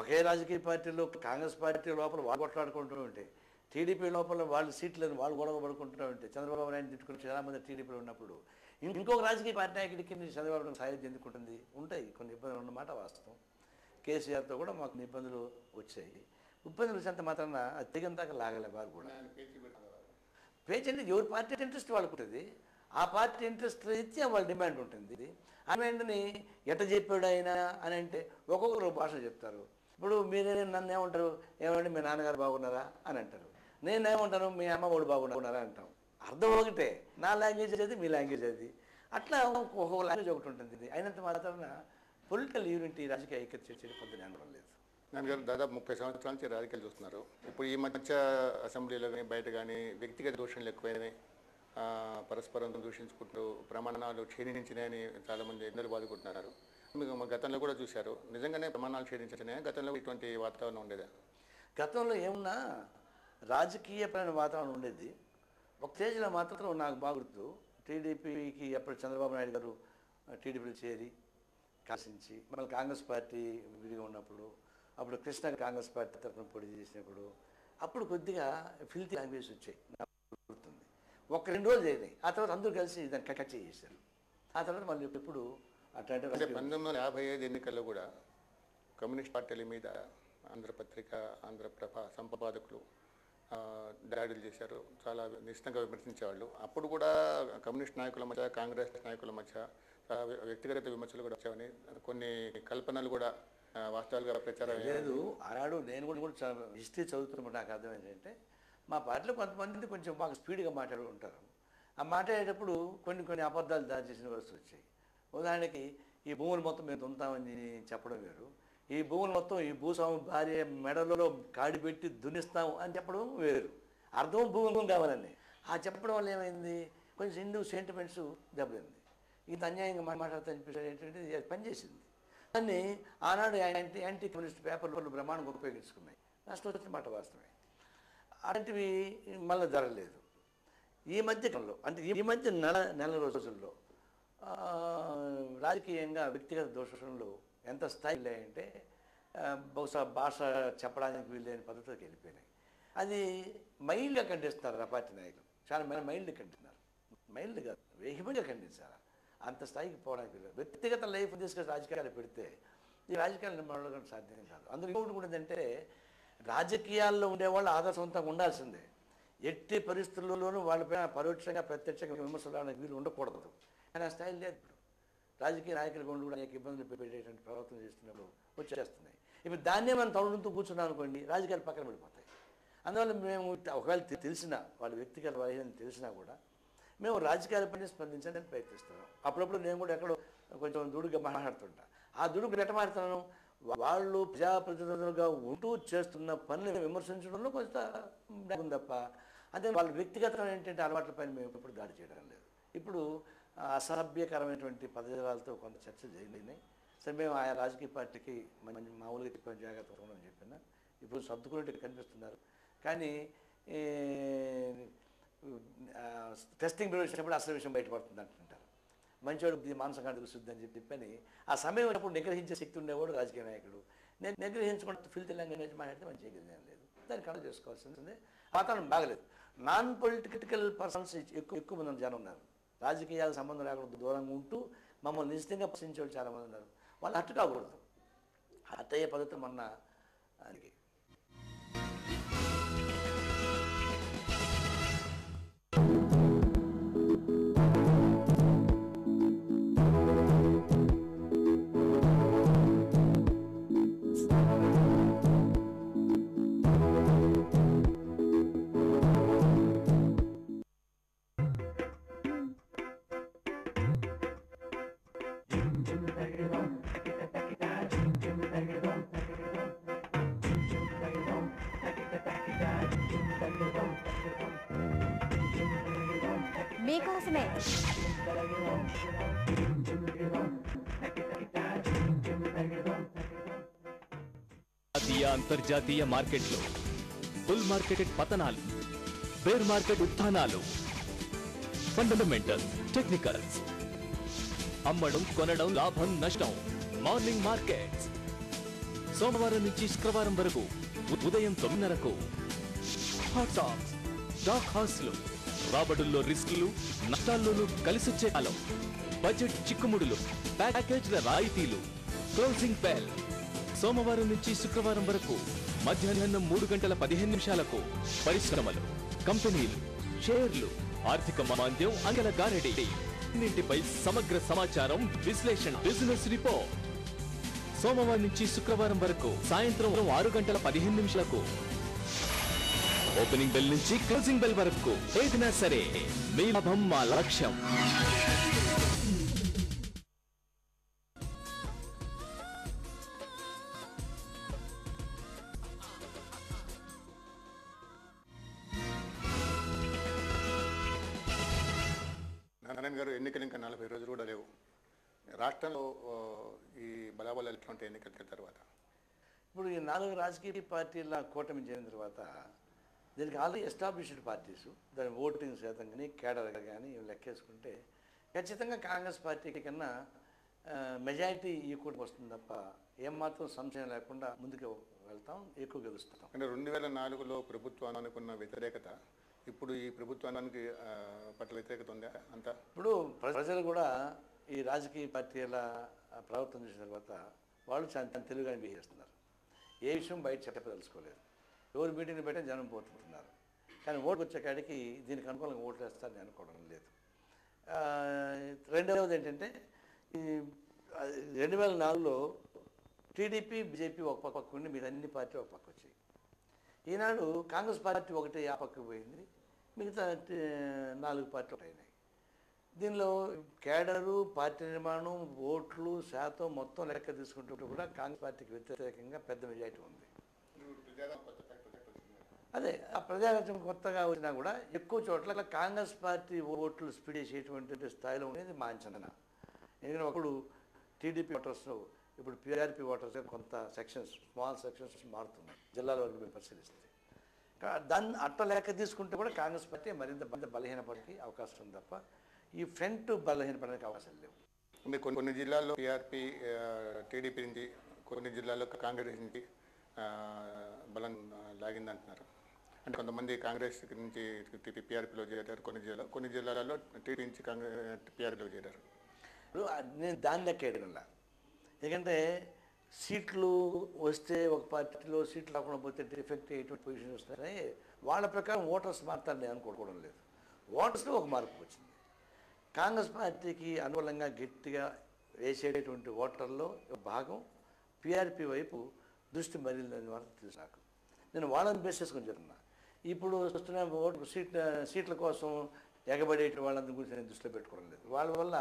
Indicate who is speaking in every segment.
Speaker 1: ఒకే రాజకీయ పార్టీలో కాంగ్రెస్ పార్టీ లోపల వాళ్ళు కొట్లాడుకుంటూ ఉంటే, టీడీపీ లోపల వాళ్ళు సీట్లను వాళ్ళు గొడవ పడుకుంటూ ఉంటే, చంద్రబాబు నాయుడు తిట్టుకుని చాలామంది టీడీపీలో ఉన్నప్పుడు ఇంకొక రాజకీయ పార్టీ నాయకుడికి చంద్రబాబు నాయుడు సాయం చెందుకుంటుంది. ఉంటాయి కొన్ని ఇబ్బందులు ఉన్నమాట వాస్తవం. కేసీఆర్తో కూడా మాకు ఇబ్బందులు వచ్చాయి. ఇబ్బందులు వచ్చేంత మాత్రాన అది తెగందాకా లాగలే వారు కూడా. పేజ్ అంటే ఎవరి పార్టీ ఇంట్రెస్ట్ వాళ్ళకు ఉంటుంది. ఆ పార్టీ ఇంట్రెస్ట్ ఇచ్చి వాళ్ళ డిమాండ్ ఉంటుంది. ఆ డిమాండ్ని ఎట్ట చెప్పాడు ఆయన అని అంటే ఒక్కొక్కరు భాష చెప్తారు. ఇప్పుడు మీరే నన్ను ఏమంటారు, ఏమంటే మీ నాన్నగారు బాగున్నారా అని అంటారు. నేనేమంటాను మీ అమ్మ ఒడు బాగున్నారా అంటాం. అర్థం ఒకటే, నా లాంగ్వేజ్ అది మీ లాంగ్వేజ్ అది. అట్లా ఒక్కొక్క లాంగ్వేజ్ ఒకటి ఉంటుంది. అయినంత మాత్రాన పొలిటికల్ యూనిటీ రాజకీయ ఐక్యత చేసే పద్ధతి అనడం లేదు.
Speaker 2: నాన్నగారు దాదాపు 30 సంవత్సరాల నుంచి రాజకీయాలు చూస్తున్నారు. ఇప్పుడు ఈ మధ్య అసెంబ్లీలో కానీ బయట కానీ వ్యక్తిగత దూషణలు ఎక్కువైనాయి. పరస్పరం దూషించుకుంటూ ప్రమాణాలు క్షీణించినాయని చాలామంది ఎందరూ బాధకుంటున్నారు. మీకు గతంలో కూడా చూశారు, నిజంగానే ప్రమాణాలు క్షీణించినాయి. గతంలో ఇటువంటి వాతావరణం ఉండేదా?
Speaker 1: గతంలో ఏమున్నా రాజకీయపరమైన వాతావరణం ఉండేది. ఒక స్టేజ్లో మాత్రం నాకు బాగా గుర్తు, టీడీపీకి ఎప్పుడు చంద్రబాబు నాయుడు గారు టీడీపీలో చేరి కాసించి మళ్ళీ కాంగ్రెస్ పార్టీ విడిగా ఉన్నప్పుడు, అప్పుడు కృష్ణ కాంగ్రెస్ పార్టీ తరఫున పోటీ చేసినప్పుడు అప్పుడు కొద్దిగా ఫిల్తీ లాంగ్వేజ్ వచ్చాయి. నాకు గుర్తుంది. 1-2 రోజులు జరిగినాయి. ఆ తర్వాత అందరూ కలిసి దాన్ని కట్ చేసేసారు. ఆ తర్వాత మళ్ళీ ఎప్పుడు అట్లాంటి
Speaker 2: 1955 ఎన్నికల్లో కూడా కమ్యూనిస్ట్ పార్టీల మీద ఆంధ్రపత్రిక, ఆంధ్రప్రభ సంపాదకులు దాడులు చేశారు. చాలా నిశ్చితంగా విమర్శించేవాళ్ళు. అప్పుడు కూడా కమ్యూనిస్ట్ నాయకుల మధ్య, కాంగ్రెస్ నాయకుల మధ్య వ్యక్తిగత విమర్శలు కూడా వచ్చాయని, కొన్ని కల్పనలు కూడా వాస్తవాలుగా ప్రచారం
Speaker 1: లేదు. ఆనాడు నేను కూడా హిస్టరీ చదువుతున్నప్పుడు నాకు అర్థం ఏంటంటే, మా పార్టీలో కొంతమంది కొంచెం బాగా స్పీడ్గా మాట్లాడు ఉంటారు. ఆ మాట్లాడేటప్పుడు కొన్ని అబద్ధాలు దారి చేసిన పరిస్థితులు వచ్చాయి. ఉదాహరణకి ఈ భూములు మొత్తం మేము దున్నుతామని చెప్పడం వేరు, ఈ భూములు మొత్తం ఈ భూస్వామి భార్య మెడలలో కాడి పెట్టి దున్నిస్తాం అని చెప్పడం వేరు. అర్థం భూమి కావాలని ఆ చెప్పడం వల్ల ఏమైంది, కొంచెం హిందూ సెంటిమెంట్స్ దెబ్బతింది. ఇంత అన్యాయంగా మాట్లాడుతా అనిపించాడు ఏంటంటే పనిచేసింది. దాన్ని ఆనాడు యాంటీ కమ్యూనిస్ట్ పేపర్లు బ్రహ్మాండంగా ఉపయోగించుకున్నాయి. నష్టం వచ్చిన మాట వాస్తవమే. అలాంటివి మళ్ళీ జరగలేదు. ఈ మధ్యకాలంలో అంటే ఈ మధ్య నెల రోజుల్లో రాజకీయంగా వ్యక్తిగత దోషణలు ఎంత స్థాయిలో అంటే బహుశా భాష చెప్పడానికి వీళ్ళని పద్ధతికి వెళ్ళిపోయినాయి. అది మైల్డ్గా ఖండిస్తున్నారు ఆ పార్టీ నాయకులు. చాలా మైల్డ్గా ఖండిస్తున్నారు. మైల్డ్ కాదు, వేగంగా ఖండించాలి. అంత స్థాయికి పోవడానికి వీళ్ళు. వ్యక్తిగత లైఫ్ తీసుకొని రాజకీయాలు పెడితే ఈ రాజకీయాలు నిర్మాణం సాధ్యం కాదు. అందులో ఇంకొకటి కూడా ఏంటంటే, రాజకీయాల్లో ఉండేవాళ్ళు ఆదర్శవంతంగా ఉండాల్సిందే. ఎట్టి పరిస్థితుల్లోనూ వాళ్ళపైన పరోక్షంగా ప్రత్యక్షంగా విమర్శలు వీళ్ళు ఉండకూడదు. కానీ ఆ స్థాయి లేదు. ఇప్పుడు రాజకీయ నాయకులు కూడా అనేక ఇబ్బందులు పెట్టేటువంటి ప్రవర్తన చేస్తున్నప్పుడు వచ్చేస్తున్నాయి. ఇప్పుడు దాన్నే మనం తొలగుతూ కూర్చున్నాం అనుకోండి, రాజకీయాలు పక్కన పడిపోతాయి. అందువల్ల మేము ఒకవేళ తెలిసినా వాళ్ళ వ్యక్తిగత వైద్యం తెలిసినా కూడా మేము రాజకీయాలపైన స్పందించడానికి ప్రయత్నిస్తున్నాం. అప్పుడప్పుడు నేను కూడా ఎక్కడో కొంచెం దుడుగా మాట్లాడుతుంటా. ఆ దుడుకు ఎట్ట మాట్లాడుతున్నాను, వాళ్ళు ప్రజాప్రతినిధులుగా ఉంటూ చేస్తున్న పనులు విమర్శించడంలో కొంత ఉంది తప్ప, అదే వాళ్ళ వ్యక్తిగతం ఏంటంటే అలవాట్లపైన మేము ఎప్పుడు దాడి చేయడం లేదు. ఇప్పుడు అసభ్యకరమైనటువంటి పదజాలతో కొంత చర్చ జరిగినాయి. సరే, మేము ఆయా రాజకీయ పార్టీకి మామూలుగా చెప్పిన జాగ్రత్త ఉండని చెప్పినా ఇప్పుడు సర్దుకున్నట్టు కనిపిస్తున్నారు. కానీ టెస్టింగ్ వచ్చినప్పుడు అసలు విషయం బయటపడుతుంది అంటుంటారు. మంచివాడు మానసికంగా శుద్ధి అని చెప్పని ఆ సమయం ఉన్నప్పుడు నిగ్రహించే శక్తి ఉండేవాడు రాజకీయ నాయకుడు. నేను నిగ్రహించుకుంటూ ఫిల్తీ లాంగ్వేజ్ మాట్లాడితే మంచి ఏం లేదు. దాన్ని కంట్రోల్ చేసుకోవాల్సిందే. వాతావరణం బాగలేదు. నాన్ పొలిటికల్ పర్సన్స్ ఎక్కువ మంది జనం ఉన్నారు. రాజకీయాల సంబంధం లేకుండా దూరంగా ఉంటూ మమ్మల్ని నిశ్చితంగా ప్రశ్నించే వాళ్ళు చాలామంది ఉన్నారు. వాళ్ళు హట్టు కాకూడదు. హట్ అయ్యే పద్ధతి మొన్న దానికి
Speaker 3: మీకోసమే
Speaker 4: జాతీయ అంతర్జాతీయ మార్కెట్లు, బుల్ మార్కెట్ పతనాలు, బేర్ మార్కెట్ ఉత్థానాలు, ఫండమెంటల్స్, టెక్నికల్స్, అమ్మడం కొనడం లాభం నష్టం, మార్నింగ్ మార్కెట్స్, సోమవారం నుంచి శుక్రవారం వరకు ఉదయం 9:30కు. హాట్ టాక్స్, డాక్ హౌస్లు, రాబడుల్లో రిస్కులు, నష్టాల్లోనూ కలిసొచ్చే కాలం, బడ్జెట్ చిక్కుముడులు, ప్యాకేజ్ల రాయితీలు, క్లోజింగ్ బెల్. సోమవారం నుంచి శుక్రవారం వరకు మధ్యాహ్నం 3:15 పరిశ్రమలు, కంపెనీలు, షేర్లు, ఆర్థిక మాంద్యం, అంగల గారడి, అన్నింటిపై సమగ్ర సమాచారం, విశ్లేషణ, బిజినెస్ రిపోర్ట్. సోమవారం నుంచి శుక్రవారం వరకు సాయంత్రం 6:15 ఓపెనింగ్ బెల్ నుంచి క్లోజింగ్ బెల్ వరకు ఏదినా సరే మీ లాభం మా లక్ష్యం.
Speaker 2: నారాయణ గారు, ఎన్నికలు ఇంకా 40 రోజులు కూడా లేవు. రాష్ట్రంలో ఈ బలాబలాలు ఎట్లా ఉంటాయి ఎన్నికల తర్వాత?
Speaker 1: ఇప్పుడు ఈ 4 రాజకీయ పార్టీల కూటమి చేరిన తర్వాత దీనికి ఆల్రెడీ ఎస్టాబ్లిష్డ్ పార్టీస్, దాని ఓటింగ్ శాతం కానీ కేడర్ కానీ లెక్కేసుకుంటే ఖచ్చితంగా కాంగ్రెస్ పార్టీ కన్నా మెజారిటీ ఈ కూటమి వస్తుంది తప్ప ఏమాత్రం సంశయం లేకుండా ముందుకు వెళ్తాం, ఎక్కువ గెలుస్తాం.
Speaker 2: అంటే 2004లో ప్రభుత్వానికి ఉన్న వ్యతిరేకత ఇప్పుడు ఈ ప్రభుత్వానికి పట్ల వ్యతిరేకత ఉందా అంతా?
Speaker 1: ఇప్పుడు ప్రజలు కూడా ఈ రాజకీయ పార్టీల ప్రవర్తన చూసిన తర్వాత వాళ్ళు చాలా తెలుగుగానే బిహేవ్ చేస్తున్నారు. ఏ విషయం బయట చెప్పదలుచుకోలేదు. ఎవరు మీటింగ్ని పెట్టే జనం పోతున్నారు. కానీ ఓటుకు వచ్చేకాడికి దీనికి అనుకూలంగా ఓట్లు వేస్తారని అనుకోవడం లేదు. రెండవది ఏంటంటే ఈ 2004లో టీడీపీ, బీజేపీ ఒక పక్క ఉండి మీరు అన్ని పార్టీలు ఒక పక్క వచ్చాయి. ఈనాడు కాంగ్రెస్ పార్టీ ఒకటి ఆ పక్కకు పోయింది, మిగతా 4 పార్టీలు అయినాయి. దీనిలో కేడరు, పార్టీ నిర్మాణం, ఓట్లు శాతం మొత్తం లెక్క తీసుకుంటూ కూడా కాంగ్రెస్ పార్టీకి వ్యతిరేకంగా పెద్ద మెజారిటీ ఉంది. అదే ఆ ప్రజారాజ్యం కొత్తగా వచ్చినా కూడా ఎక్కువ చోట్ల కాంగ్రెస్ పార్టీ ఓట్లు స్పీడ్ చేసేటువంటి స్థాయిలో ఉండేది మా అంచనా. ఎందుకంటే ఒకప్పుడు టీడీపీ ఓటర్స్ ఇప్పుడు పీఆర్పీ ఓటర్స్ కొంత సెక్షన్స్, స్మాల్ సెక్షన్స్ మారుతున్నాయి జిల్లాల వరకు మేము పరిశీలిస్తే. దాన్ని అట్ట లెక్క తీసుకుంటే కూడా కాంగ్రెస్ పార్టీ మరింత బలహీనపడికి అవకాశం ఉంది తప్ప ఈ ఫ్రంట్ బలహీనపడడానికి అవకాశాలు లేవు.
Speaker 2: అంటే కొన్ని జిల్లాల్లో పీఆర్పీ టీడీపీ నుంచి, కొన్ని జిల్లాల్లో కాంగ్రెస్ నుంచి బలం లాగిందంటున్నారు. అంటే కొంతమంది కాంగ్రెస్ నుంచి పీఆర్పీలో చేరారు, కొన్ని జిల్లాలలో టీడీపీ నుంచి పీఆర్పీలో చేరారు.
Speaker 1: నేను దాని లెక్క వేయడంలా, ఎందుకంటే సీట్లు వస్తే ఒక పార్టీలో సీట్లు రాకుండా పోతే డిఫెక్ట్ అయ్యేటువంటి పొజిషన్ వస్తాయి. వాళ్ళ ప్రకారం ఓటర్స్ మారుతారని నేను అనుకోవడం లేదు. ఓటర్స్లో ఒక మార్పు వచ్చింది. కాంగ్రెస్ పార్టీకి అనుకూలంగా గట్టిగా వేసేటటువంటి ఓటర్లో భాగం పీఆర్పీ వైపు దృష్టి మరిందని వార్త తెలుసు నాకు. నేను వాళ్ళని బేస్ చేసుకొని చెప్తున్నా. ఇప్పుడు వస్తున్న ఓటు సీట్ల కోసం ఎగబడేటి వాళ్ళందరి గురించి నేను దృష్టిలో పెట్టుకోవడం లేదు. వాళ్ళ వల్ల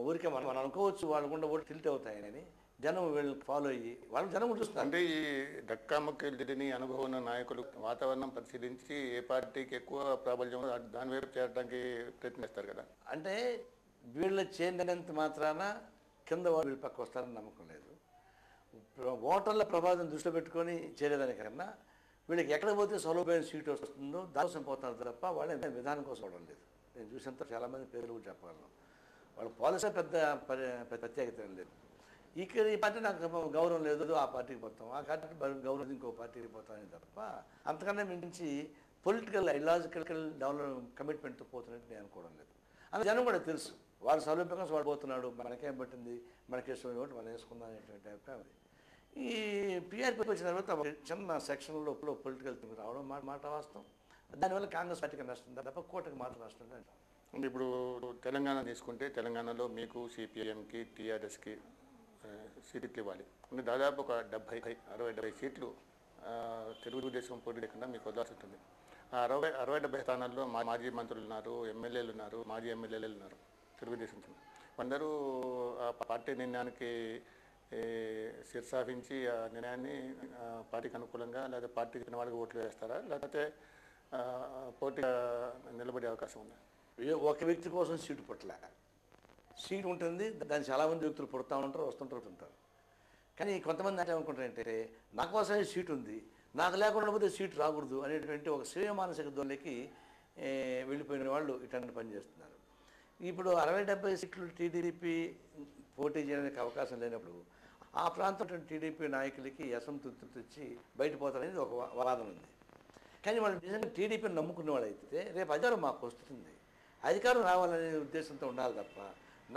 Speaker 1: ఊరికే మనం అనుకోవచ్చు వాళ్ళు కూడా ఓటు టిల్ట్ అవుతాయని, జనం వీళ్ళు ఫాలో అయ్యి వాళ్ళు జనం చూస్తారు.
Speaker 2: అంటే ఈ దక్కాముక్కని అనుభవం ఉన్న నాయకులు వాతావరణం పరిశీలించి ఏ పార్టీకి ఎక్కువ ప్రాబల్యం దాని వైపు చేరడానికి ప్రయత్నిస్తారు కదా.
Speaker 1: అంటే వీళ్ళు చేరినంత మాత్రాన కింద వీళ్ళు పక్క వస్తారని నమ్మకం లేదు. ఓటర్ల ప్రభావం దృష్టిలో పెట్టుకొని చేరేదానికన్నా వీళ్ళకి ఎక్కడ పోతే సౌలభ్యమైన సీటు వస్తుందో దానికోసం పోతున్నారు తప్ప వాళ్ళ విధానం కోసం అవడం లేదు. నేను చూసినంత చాలామంది పేర్లు కూడా చెప్పగలను. వాళ్ళ పాలసీ పెద్ద ప్రత్యేకత లేదు. ఇక్కడ ఈ పార్టీ నాకు గౌరవం లేదు, ఆ పార్టీకి పోతాం, ఆ పార్టీ గౌరవం ఇంకో పార్టీకి పోతామని తప్ప అంతకన్నా మించి పొలిటికల్ ఐలాజికల్ కమిట్మెంట్తో పోతున్నట్టు నేను అనుకోవడం లేదు. అందులో జనం కూడా తెలుసు వాళ్ళ సౌలభ్యంగా వాడు పోతున్నాడు, మనకేం పట్టింది, మనకి ఇష్టం ఒకటి మనం వేసుకుందాం అనేటువంటి అభిప్రాయం అది. ఈ పీఆర్పీ వచ్చిన తర్వాత చిన్న సెక్షన్లో పొలిటికల్ థింక్ రావడం మాట వాస్తవం. దానివల్ల కాంగ్రెస్ పార్టీకి నష్టం తప్ప కోటకి మాత్రం నష్టం లేదు.
Speaker 2: ఇప్పుడు తెలంగాణ తీసుకుంటే తెలంగాణలో మీకు సిపిఎంకి, టీఆర్ఎస్కి సీట్లు ఇవ్వాలి. అంటే దాదాపు ఒక 60-70 సీట్లు తెలుగుదేశం పోటీ లేకుండా మీకు వదలాల్సి ఉంటుంది. ఆ 60-70 స్థానాల్లో మాజీ మంత్రులు ఉన్నారు, ఎమ్మెల్యేలు ఉన్నారు, మాజీ ఎమ్మెల్యేలు ఉన్నారు తెలుగుదేశం. అందరూ ఆ పార్టీ నిర్ణయానికి శిర్సాహించి ఆ నిర్ణయాన్ని పార్టీకి అనుకూలంగా లేదా పార్టీకి ఇచ్చిన వాళ్ళకి ఓట్లు వేస్తారా, లేకపోతే పోటీగా నిలబడే అవకాశం ఉందా?
Speaker 1: ఒక వ్యక్తి కోసం సీటు పట్ల సీటు ఉంటుంది, దాన్ని చాలామంది వ్యక్తులు పుడతా ఉంటారు, వస్తుంటారు. కానీ కొంతమంది అంటే ఏమనుకుంటారంటే నా కోసమే సీటు ఉంది, నాకు లేకుండా పోతే సీటు రాకూడదు అనేటువంటి ఒక స్వీయ మానసిక ధోరణికి వెళ్ళిపోయిన వాళ్ళు ఇట్లాంటి పని చేస్తున్నారు. ఇప్పుడు 60-70 సీట్లు టీడీపీ పోటీ చేయడానికి అవకాశం లేనప్పుడు ఆ ప్రాంతం టీడీపీ నాయకులకి అసంతృప్తి వచ్చి బయటపోతారనేది ఒక వాదన ఉంది. కానీ వాళ్ళు నిజంగా టీడీపీని నమ్ముకునే వాళ్ళు అయితే రేపు అధికారం మాకు వస్తుంది, అధికారం రావాలనే ఉద్దేశంతో ఉండాలి తప్ప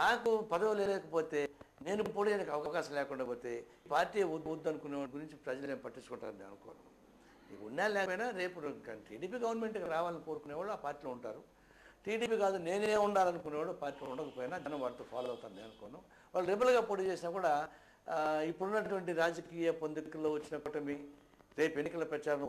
Speaker 1: నాకు పదవి లేకపోతే నేను పోవడానికి అవకాశం లేకుండా పోతే పార్టీ వద్దు అనుకునే వాడి గురించి ప్రజలు ఏం పట్టించుకుంటారని నేను అనుకోను. నీకు ఉన్నా లేకపోయినా రేపు టీడీపీ గవర్నమెంట్కి రావాలని కోరుకునేవాళ్ళు ఆ పార్టీలో ఉంటారు. టీడీపీ కాదు నేనే ఉండాలనుకునేవాడు పార్టీలో ఉండకపోయినా జనం వాటితో ఫాలో అవుతాను నేను అనుకోను. వాళ్ళు రెబల్గా పోటీ చేసినా కూడా ఇప్పుడున్నటువంటి రాజకీయ పొందికల్లో వచ్చిన కూటమి రేపు ఎన్నికల ప్రచారం